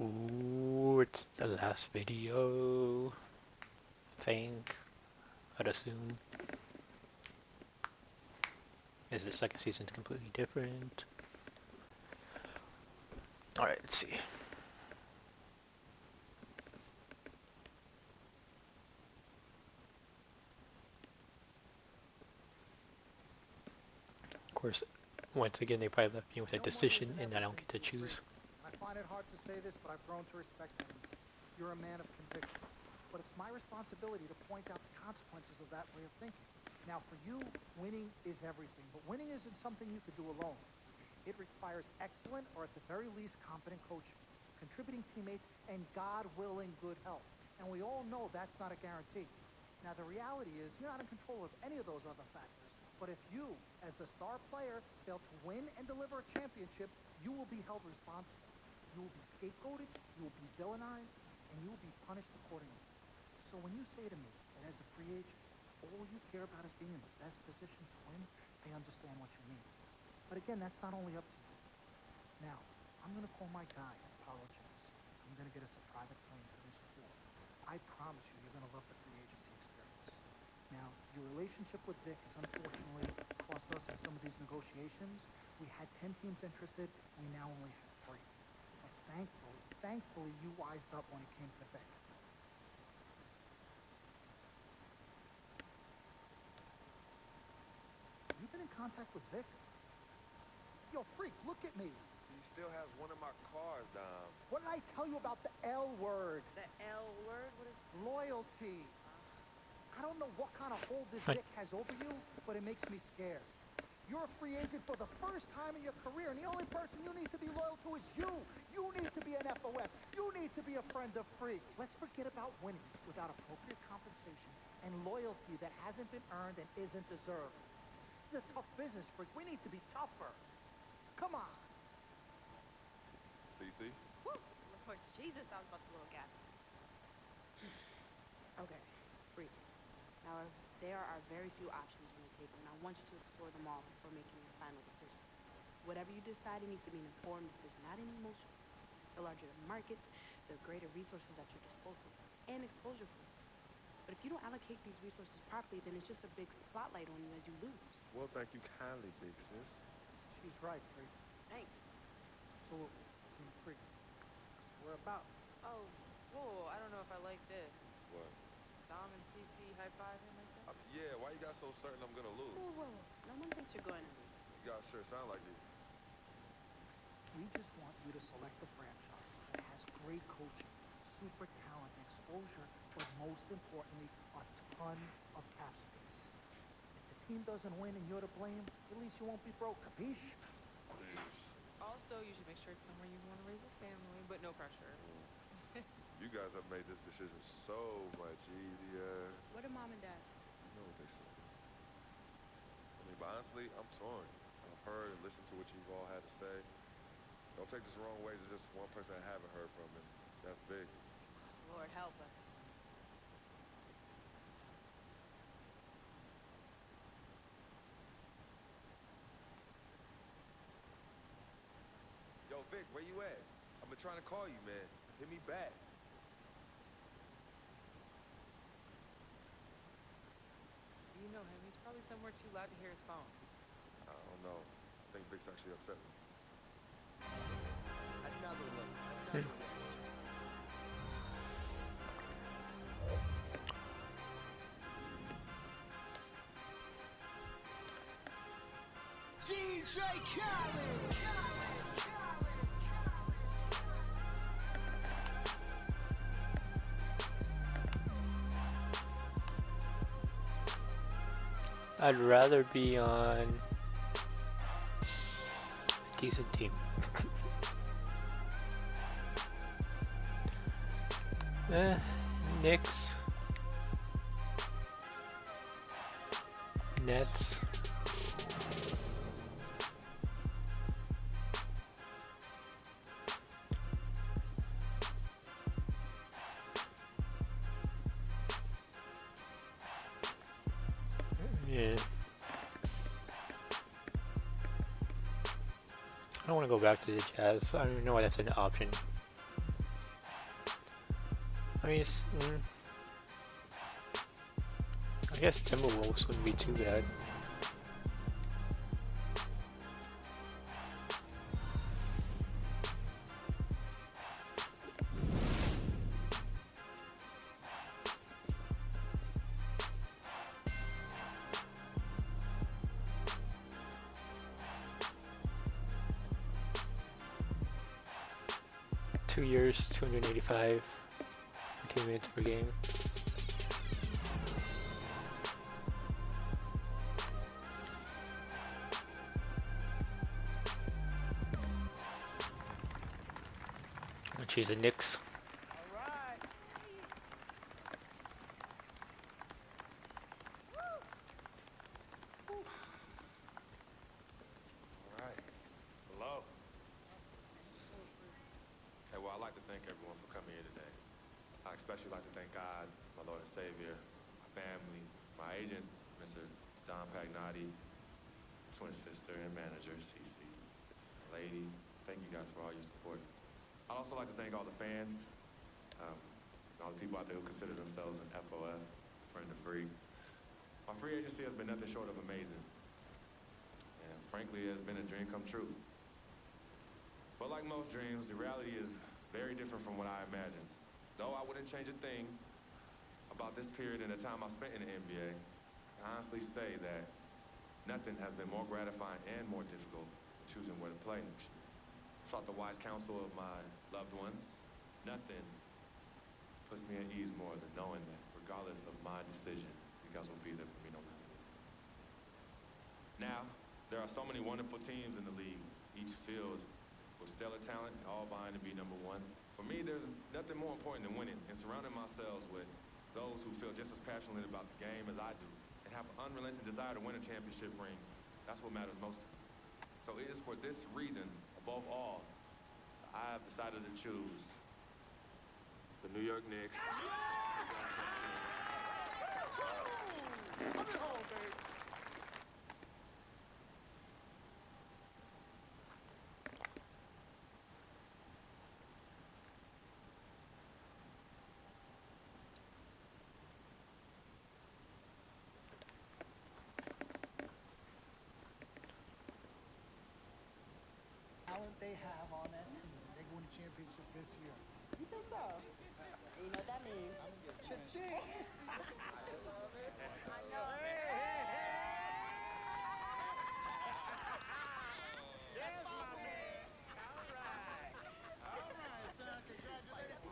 Ooh, it's the last video. I think. I'd assume. Is the second season's completely different? Alright, let's see. Of course, once again, they probably left me with a decision and I don't get to choose. I find it hard to say this, but I've grown to respect him. You're a man of conviction. But it's my responsibility to point out the consequences of that way of thinking. Now, for you, winning is everything, but winning isn't something you could do alone. It requires excellent, or at the very least, competent coaching, contributing teammates, and God willing, good health. And we all know that's not a guarantee. Now, the reality is you're not in control of any of those other factors. But if you, as the star player, fail to win and deliver a championship, you will be held responsible. You will be scapegoated, you will be villainized, and you will be punished accordingly. So when you say to me that as a free agent, all you care about is being in the best position to win, I understand what you mean. But again, that's not only up to you. Now, I'm going to call my guy at Apologetics. I'm going to get us a private plane for this tour. I promise you, you're going to love the free agency experience. Now, your relationship with Vic has unfortunately cost us in some of these negotiations. We had 10 teams interested. We now only have 3. But thankfully, you wised up when it came to Vic. You been in contact with Vic? Yo, freak, look at me. He still has one of my cars, Dom. What did I tell you about the L word? The L word? What is Loyalty. I don't know what kind of hold this Vic has over you, but it makes me scared. You're a free agent for the first time in your career, and the only person you need to be loyal to is you. You need to be an FOF. You need to be a friend of Freak. Let's forget about winning without appropriate compensation and loyalty that hasn't been earned and isn't deserved. This is a tough business, Freak. We need to be tougher. Come on. CC? Woo! Lord Jesus, I was about to blow a gasket. Okay, Freak. Now, there are very few options on the table, and I want you to explore them all before making your final decision. Whatever you decide, it needs to be an informed decision, not an emotional. The larger the markets, the greater resources at your disposal, and exposure for you. But if you don't allocate these resources properly, then it's just a big spotlight on you as you lose. Well, thank you kindly, big sis. She's right, Freak. Thanks. So, Team Freak, that's what we're about. Oh, whoa, I don't know if I like this. What? Dom and CC high-fiving like that? Yeah, why you got so certain I'm gonna lose? Whoa. No one thinks you're going to lose. You guys sure sound like it. We just want you to select a franchise that has great coaching, super talent, exposure, but most importantly, a ton of cap space. If the team doesn't win and you're to blame, at least you won't be broke, capiche? Also, you should make sure it's somewhere you want to raise a family, but no pressure. You guys have made this decision so much easier. What do Mom and Dad say? You know what they say. I mean, but honestly, I'm torn. I've heard and listened to what you've all had to say. Don't take this the wrong way. There's just one person I haven't heard from, and that's big. Lord help us. Yo, Vic, where you at? I've been trying to call you, man. Hit me back. You know him. He's probably somewhere too loud to hear his phone. I don't know. I think Vic's actually upset with me. Another one. DJ Khaled! I'd rather be on a decent team. Knicks, Nets. Yeah. I don't want to go back to the Jazz. I don't even know why that's an option. mean, I guess Timberwolves wouldn't be too bad. Two years, 285, 15 minutes per game. I'll choose the Knicks. All right. Hello. Okay, well, I'd like to thank everyone for coming here today. I especially like to thank God, my Lord and Savior, my family, my agent, Mr. Don Pagnotti, twin sister and manager, Cece. Lady, thank you guys for all your support. I'd also like to thank all the fans, all the people out there who consider themselves an FOF, friend of free. My free agency has been nothing short of amazing. And frankly, it has been a dream come true. But like most dreams, the reality is very different from what I imagined. Though I wouldn't change a thing about this period and the time I spent in the NBA, I honestly say that nothing has been more gratifying and more difficult than choosing where to play next year. Sought the wise counsel of my loved ones. Nothing puts me at ease more than knowing that regardless of my decision, you guys will be there for me no matter what. Now, there are so many wonderful teams in the league, each filled with stellar talent, all vying to be number one. For me, there's nothing more important than winning and surrounding myself with those who feel just as passionately about the game as I do and have an unrelenting desire to win a championship ring. That's what matters most to me. So it is for this reason, above all, I have decided to choose the New York Knicks. Talent they have on that team. They won a championship this year. You think so? And you know what that means? Cha-ching! I love it. I know. Yes, my man. All right. All right, son. Congratulations.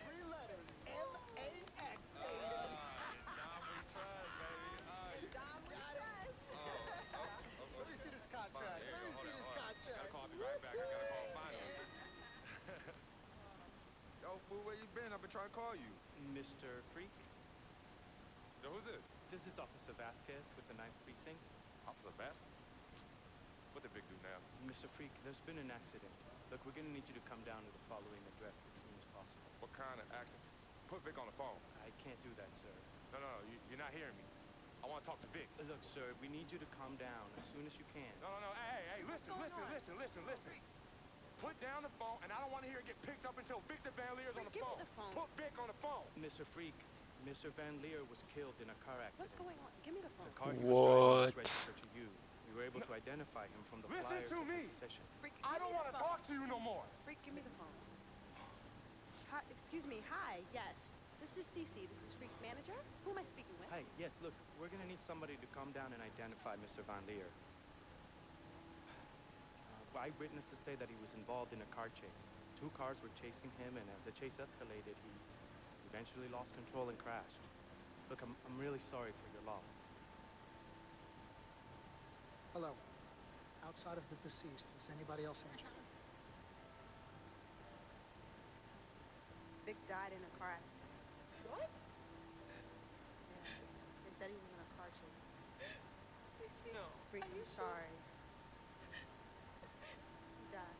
Three letters. M-A-X, baby. Let me see this contract. Let me see this contract. Call me right back. I gotta call finally. Yo, fool, where you been? I've been trying to call you. Mr. Freak, Yo, who's this? this is Officer Vasquez with the 9th Precinct. Officer Baskin. What did Vic do now? Mr. Freak, there's been an accident. Look, we're gonna need you to come down to the following address as soon as possible. What kind of accident? Put Vic on the phone. I can't do that, sir. No, you're not hearing me. I want to talk to Vic. Look, sir, we need you to calm down as soon as you can. No. Hey, listen. Put down the phone, and I don't want to hear it get picked up until Victor Van Leer's on the Give me phone. the phone. Put Vic on the phone. Mr. Freak, Mr. Van Leer was killed in a car accident. What's going on? Give me the phone. The car he was driving What? was registered to you. We were able to identify him from the Listen flyers to of me. the session. Freak, I don't want to talk to you no more. Freak, give me the phone. Hi, excuse me. Hi. Yes. This is Cece. This is Freak's manager. Who am I speaking with? Hi, yes, look, we're gonna need somebody to come down and identify Mr. Van Leer. Eyewitnesses say that he was involved in a car chase. 2 cars were chasing him, and as the chase escalated, he eventually lost control and crashed. Look, I'm really sorry for your loss. Hello. Outside of the deceased, was anybody else injured? Vic died in a car accident. What? Yeah, they said he was in a car chase. No. Freak, Are you I'm sure? sorry. He died.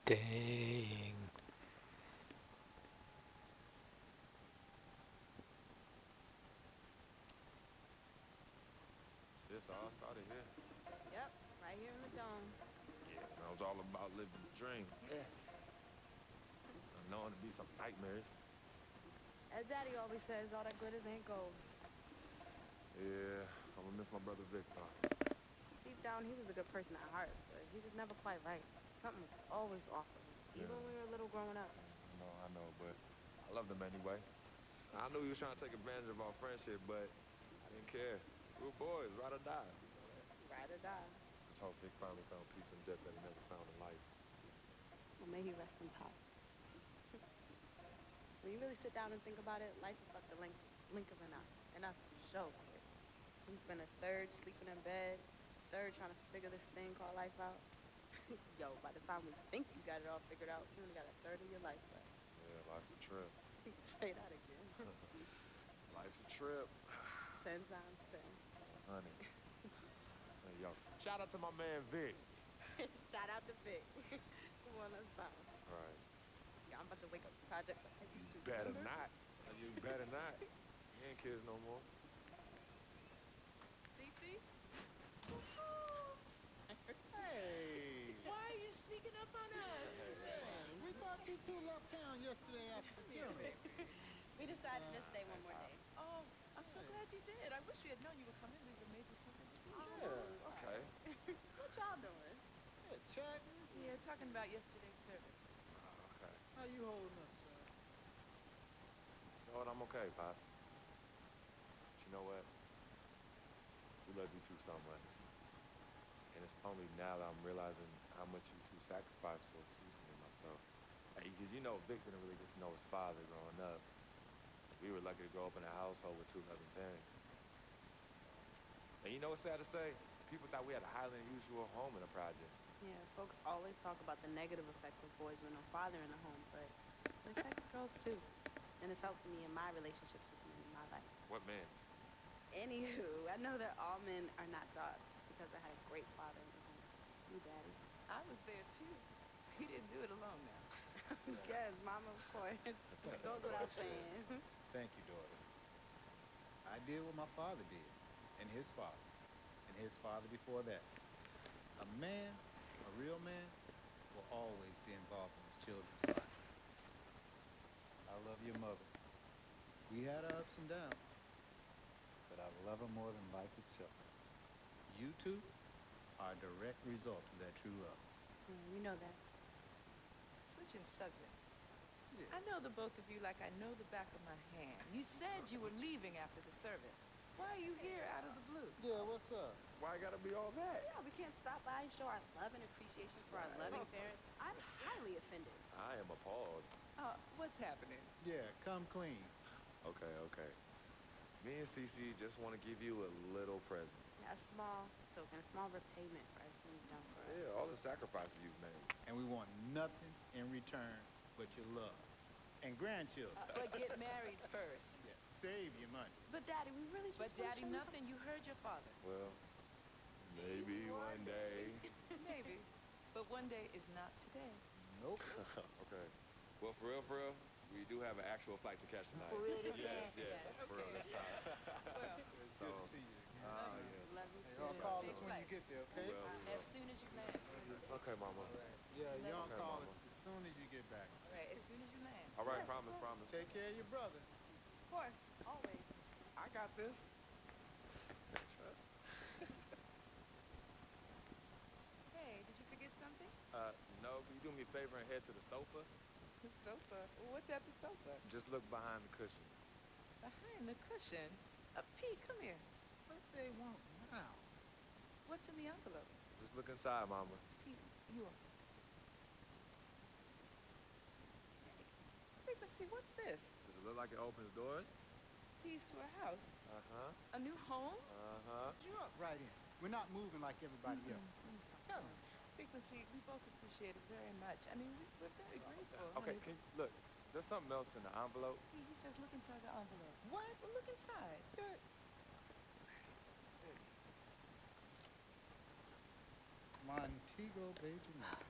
Dang. Sis, all started here. Yep, right here in the dome. Yeah, man, it was all about living the dream. Yeah. Knowing to be some nightmares. As Daddy always says, all that glitters ain't gold. Yeah, I'm gonna miss my brother Victor. Deep down, he was a good person at heart, but he was never quite right. Something was always off with him, even when we were little growing up. I know, but I loved him anyway. I knew he was trying to take advantage of our friendship, but I didn't care. We were boys, ride or die. You know that? Ride or die. Just hope Vic finally found peace in death that he never found in life. Well, may he rest in power. When you really sit down and think about it, life is like the blink of an eye. And that's for sure, kid. We spend a third sleeping in bed, a third trying to figure this thing called life out. Yo, by the time we think you got it all figured out, you only got a third of your life left. Yeah, life's a trip. Say that again. Life's a trip. 10 times 10. Honey. Hey, yo, shout out to my man Vic. Shout out to Vic. Come on, let's bounce. All right. Yeah, I'm about to wake up the project like I used to. Better remember? not. You better not. You ain't kids no more. Cece? Hey! Why are you sneaking up on us? Man, we thought you two left town yesterday after the funeral. We decided to stay one more day. Oh, I'm so glad you did. I wish we had known you were coming. We would have made you something to eat. Yeah. Okay. What y'all doing? Yeah, chatting. Yeah, talking about yesterday's service. Okay. How you holding up, son? You know what? I'm okay, Pops. But you know what? We love you two so much. And it's only now that I'm realizing how much you two sacrificed for Cece and myself. Because you know, Vic didn't really get to know his father growing up. We were lucky to grow up in a household with two loving parents. And you know what's sad to say? People thought we had a highly unusual home in the project. Yeah, folks always talk about the negative effects of boys with no father in the home, but it affects girls too. And it's helped me in my relationships with men in my life. What man? Anywho, I know that all men are not dogs because I had a great father in the home. You, Daddy. I was there too. He didn't do it alone now. Yes, Mama, of course. Goes without saying. Thank you, daughter. I did what my father did, and his father before that. A man, a real man, will always be involved in his children's lives. I love your mother. We had our ups and downs, but I love her more than life itself. You two are a direct result of that true love. We know that. Switching subjects. Yeah. I know the both of you like I know the back of my hand. You said you were leaving after the service. Why are you here out of the blue? Yeah, what's up? Why it gotta be all that? Yeah, we can't stop by and show our love and appreciation for our loving parents. I'm highly offended. I am appalled. What's happening? Yeah, come clean. Okay. Me and Cece just want to give you a little present. Yeah, a small token, a small repayment for everything you've done for us. Yeah, all the sacrifices you've made. And we want nothing in return but your love. And grandchildren. But get married first. Yeah, save your money. But Daddy, we really just But Daddy, nothing. You heard your father. Well, maybe one day. Maybe. But one day is not today. Nope. Okay. Well, for real, we do have an actual flight to catch tonight. For real this Yes, time? yes. For real this time. Well, It's So, good to see you again. yes. Love you Hey, too. y'all call Safe us when flight. you get there, okay? Well, as soon as you land. Okay, Mama. Yeah, y'all Okay, call Mama. us as soon as you get back. All right, as soon as you land. All right, promise. Take care of your brother. Of course, always. I got this. Hey, did you forget something? No, can you do me a favor and head to the sofa? The sofa. What's at the sofa? Just look behind the cushion. Behind the cushion. Pete, come here. What they want now? What's in the envelope? Just look inside, Mama. Pete, you are. Frequency, what's this? Does it look like it opens doors? Keys to a house. Uh-huh. A new home? Uh-huh. You up right in. We're not moving like everybody else. Tell him. Frequency, we both appreciate it very much. I mean, we're very grateful. Okay, honey. look, there's something else in the envelope. He says look inside the envelope. What? Well, look inside. Montego Bay, Jamaica.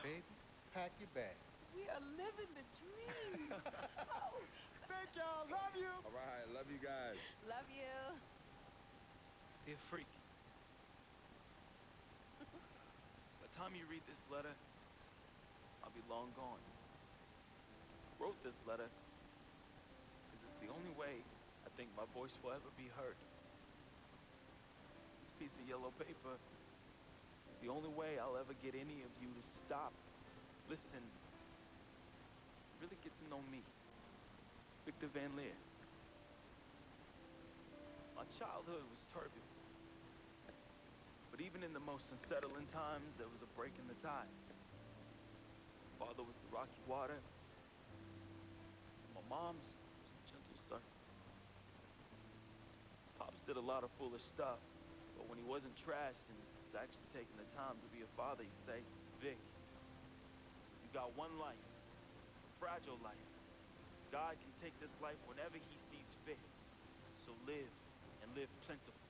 Baby, pack your bags. We are living the dream. Oh, Thank y'all. Love you. All right, love you guys. love you. Dear Freak, by the time you read this letter, I'll be long gone. I wrote this letter because it's the only way I think my voice will ever be heard. This piece of yellow paper is the only way I'll ever get any of you to stop, listen, really get to know me, Victor Van Leer. My childhood was turbulent, but even in the most unsettling times, there was a break in the tide. Father was the rocky water, my mom's was the gentle surf. Pops did a lot of foolish stuff, but when he wasn't trashed and was actually taking the time to be a father, he'd say, Vic, you got one life, a fragile life. God can take this life whenever he sees fit. So live, and live plentifully.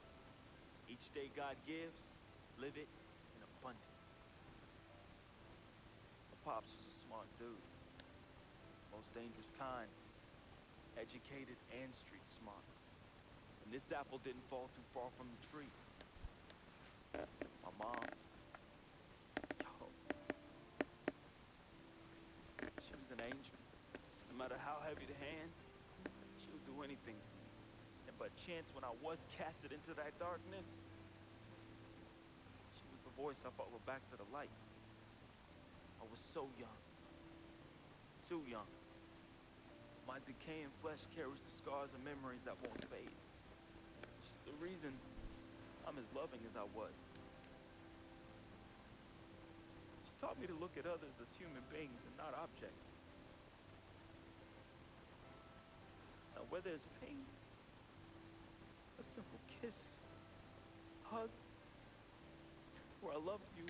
Each day God gives, live it in abundance. My pops was a smart dude, most dangerous kind, educated and street smart. And this apple didn't fall too far from the tree. My mom, yo, she was an angel. No matter how heavy the hand, she would do anything. And by chance, when I was casted into that darkness, she was the voice I followed back to the light. I was so young, too young. My decaying flesh carries the scars and memories that won't fade. She's the reason I'm as loving as I was. She taught me to look at others as human beings and not objects. Now, where there's pain, a simple kiss, hug, where I love you,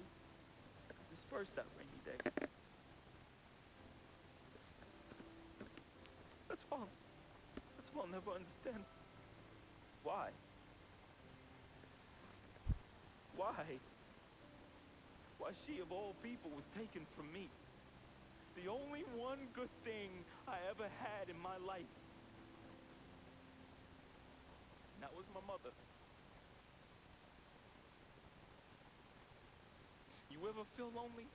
disperse that rainy day. That's why I'll never understand why. Why she of all people was taken from me. The only one good thing I ever had in my life. And that was my mother. You ever feel lonely?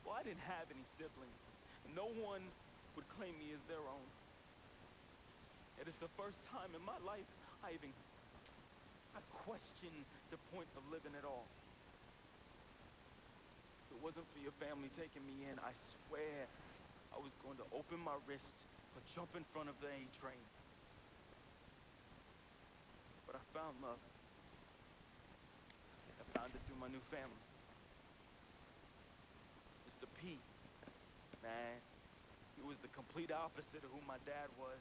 Well, I didn't have any siblings. No one would claim me as their own. It is the first time in my life I questioned the point of living at all. If it wasn't for your family taking me in, I swear I was going to open my wrist or jump in front of the A train. But I found love. I found it through my new family. Mr. P, man, he was the complete opposite of who my dad was.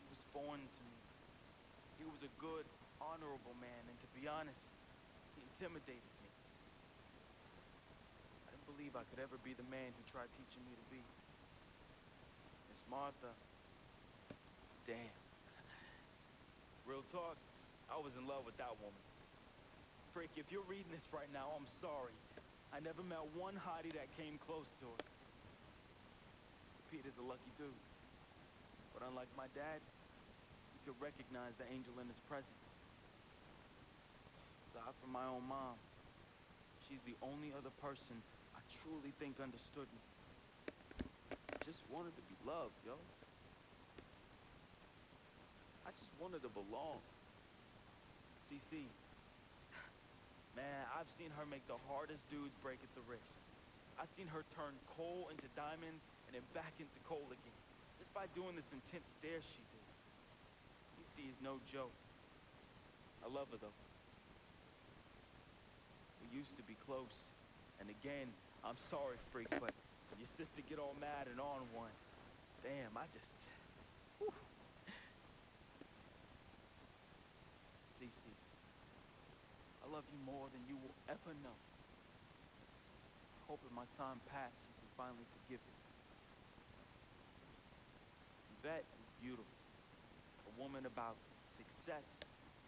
He was foreign to me. He was a good, honorable man, and to be honest, he intimidated me. I didn't believe I could ever be the man he tried teaching me to be. Miss Martha, damn. Real talk, I was in love with that woman. Frick, if you're reading this right now, I'm sorry. I never met one hottie that came close to her. Mr. Peter's a lucky dude. But unlike my dad, he could recognize the angel in his presence. Aside from my own mom, she's the only other person I truly think understood me. I just wanted to be loved, yo. I just wanted to belong. CC, man, I've seen her make the hardest dudes break at the wrist. I've seen her turn coal into diamonds and then back into coal again. Just by doing this intense stare she did. CC is no joke. I love her though. We used to be close. And again, I'm sorry, Freak, but when your sister get all mad and on one, damn, I just... Whew. CC, I love you more than you will ever know. I hope in my time past you can finally forgive me. Yvette is beautiful. A woman about success,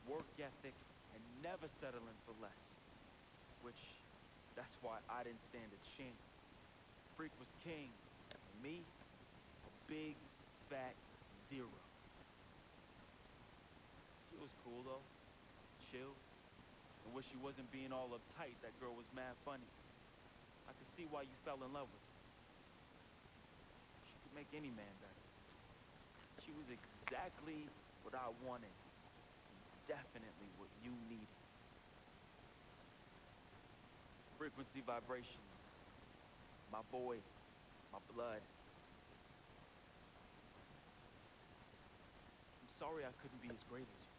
work ethic, and never settling for less. which, that's why I didn't stand a chance. Freak was king, and me, a big, fat zero. She was cool, though. Chill. And when she wasn't being all uptight, that girl was mad funny. I could see why you fell in love with her. She could make any man better. She was exactly what I wanted, and definitely what you needed. Frequency vibrations. My boy, my blood. I'm sorry I couldn't be as great as you.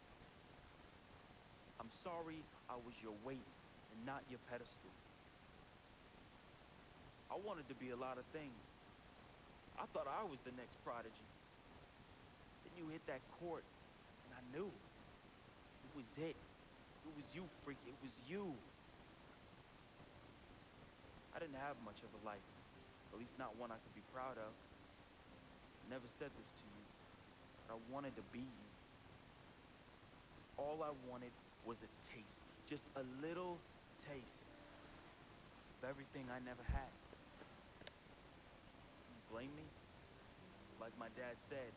I'm sorry I was your weight and not your pedestal. I wanted to be a lot of things. I thought I was the next prodigy. Then you hit that court, and I knew. It was it. It was you, freak. It was you. I didn't have much of a life. At least not one I could be proud of. I never said this to you, but I wanted to be you. All I wanted was a taste. Just a little taste of everything I never had. You blame me? Like my dad said,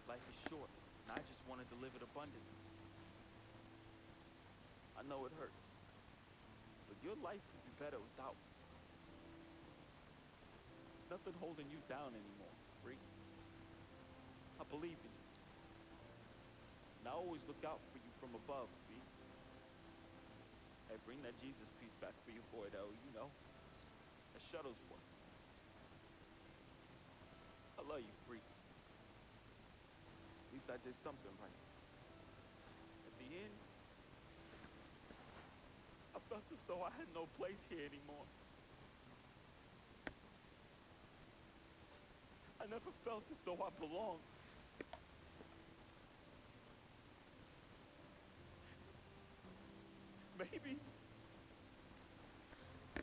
life is short, and I just wanted to live it abundantly. I know it hurts, but your life would be better without me. There's nothing holding you down anymore, freak. I believe in you. And I always look out for you from above, B. Hey, bring that Jesus piece back for your boy, though, you know. That shuttle's boy. I love you, freak. At least I did something right. At the end, I felt as though I had no place here anymore. I never felt as though I belonged.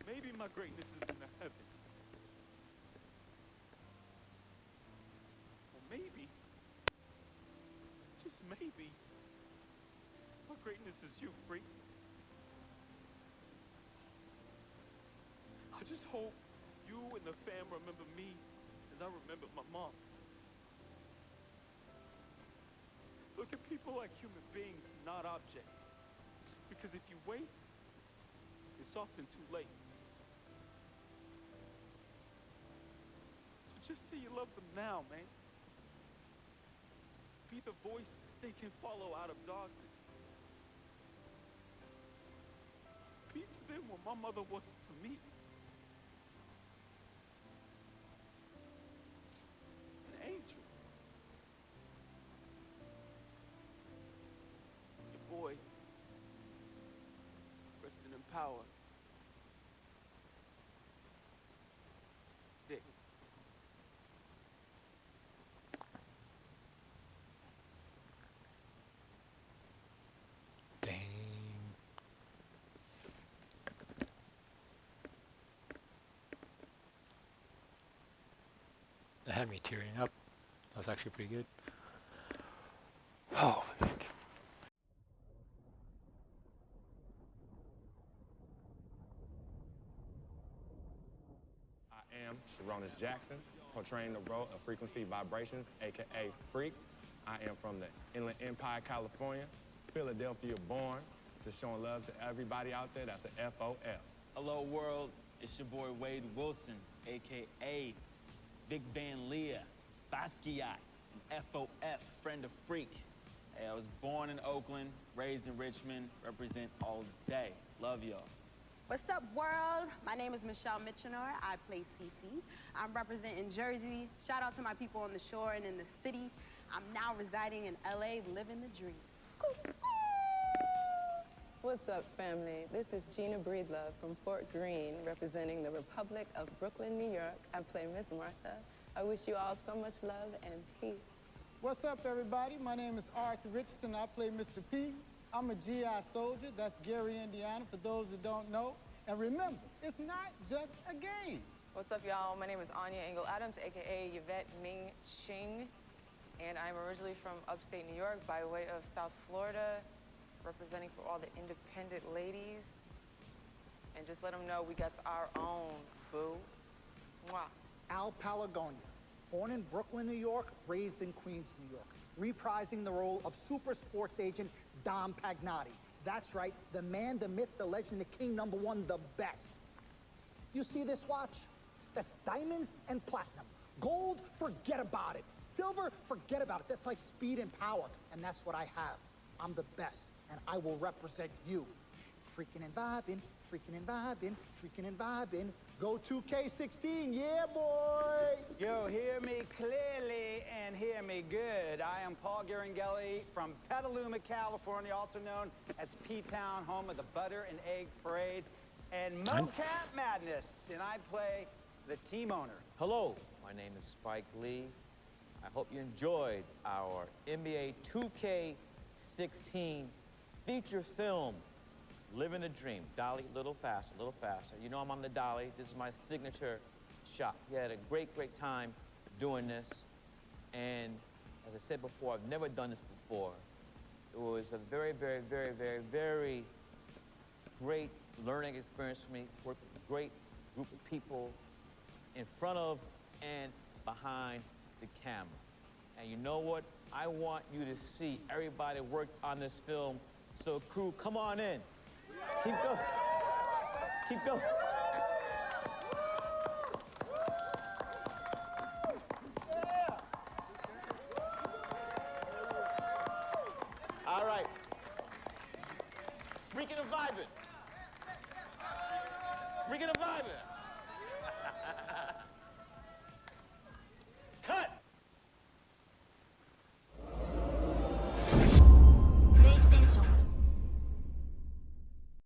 Maybe my greatness is in the heaven. Or maybe, just maybe, my greatness is you, freak. I just hope you and the fam remember me as I remember my mom. Look at people like human beings, not objects. Because if you wait, it's often too late. So just say you love them now, man. Be the voice they can follow out of darkness. Be to them what my mother was to me. An angel. Your boy, resting in power. Dick. Dang. That had me tearing up. That was actually pretty good. Oh, man. I am Sharonis Jackson, portraying the role of Frequency Vibrations, aka Freak. I am from the Inland Empire, California, Philadelphia born, just showing love to everybody out there. That's an FOF. Hello world, it's your boy Wade Wilson, aka Big Van Leah, Basquiat, and FOF, friend of Freak. Hey, I was born in Oakland, raised in Richmond, represent all day. Love y'all. What's up, world? My name is Michelle Mitchenor. I play Cece. I'm representing Jersey. Shout out to my people on the shore and in the city. I'm now residing in LA, living the dream. What's up, family? This is Gina Breedlove from Fort Greene, representing the Republic of Brooklyn, New York. I play Miss Martha. I wish you all so much love and peace. What's up, everybody? My name is Arthur Richardson. I play Mr. P. I'm a GI soldier. That's Gary, Indiana, for those that don't know. And remember, it's not just a game. What's up, y'all? My name is Anya Engel Adams, aka Yvette Ming Ching. And I'm originally from upstate New York by way of South Florida, representing for all the independent ladies. and just let them know we got our own, boo. Mwah. Al Palagonia, born in Brooklyn, New York, raised in Queens, New York, reprising the role of super sports agent Dom Pagnotti. That's right, the man, the myth, the legend, the king, #1, the best. You see this watch? That's diamonds and platinum. Gold, forget about it. Silver, forget about it. That's like speed and power, and that's what I have. I'm the best, and I will represent you. Freaking and vibing, freaking and vibing, freaking and vibing. Go 2K16, yeah, boy! Yo, hear me clearly and hear me good. I am Paul Garanghelli from Petaluma, California, also known as P-Town, home of the Butter and Egg Parade and Mocap Madness, and I play the team owner. Hello, my name is Spike Lee. I hope you enjoyed our NBA 2K16 feature film, Living the Dream. Dolly, a little faster, a little faster. You know I'm on the dolly. This is my signature shot. We had a great, great time doing this. And as I said before, I've never done this before. It was a very, very, very, very, very great learning experience for me. Worked with a great group of people in front of and behind the camera. And you know what? I want you to see everybody worked on this film. So crew, come on in. Keep going. Keep going. All right. Freaking and vibing. Freaking and vibing.